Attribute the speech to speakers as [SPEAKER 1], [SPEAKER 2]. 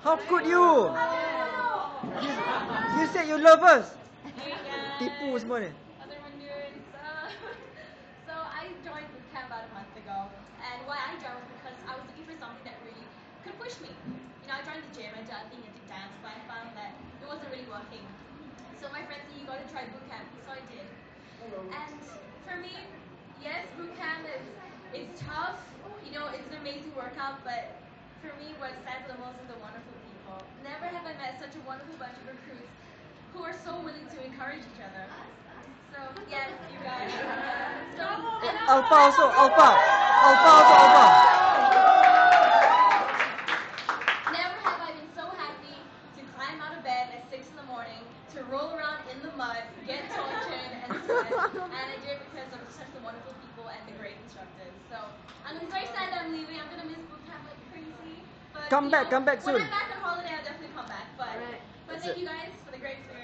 [SPEAKER 1] How could you? You said you love us. Tipu semua ni.
[SPEAKER 2] Other one dudes. So I joined boot camp about a month ago, and why I joined was because I was looking for something that really could push me. You know, I joined the gym, I did being into dance, but I found that it wasn't really working. So my friend said, you got to try boot camp, so I did. And for me, yes, boot camp is tough. You know, it's an amazing workout, but for me, what stands the most is the wonderful people. Never have I met such a wonderful bunch of recruits who are so willing to encourage each other. So, yes, you guys. So,
[SPEAKER 1] Alpha also, Alpha. Alpha also, Alpha.
[SPEAKER 2] Never have I been so happy to climb out of bed at 6 in the morning, to roll around in the mud, get tortured, and sweat. And I did it because of such the wonderful people and the great instructors. So, I'm very sad that I'm leaving. I'm going to miss boot camp like crazy. But,
[SPEAKER 1] Come back
[SPEAKER 2] when
[SPEAKER 1] soon.
[SPEAKER 2] I'm back on holiday, I'll definitely come back. But thank you guys for the great experience.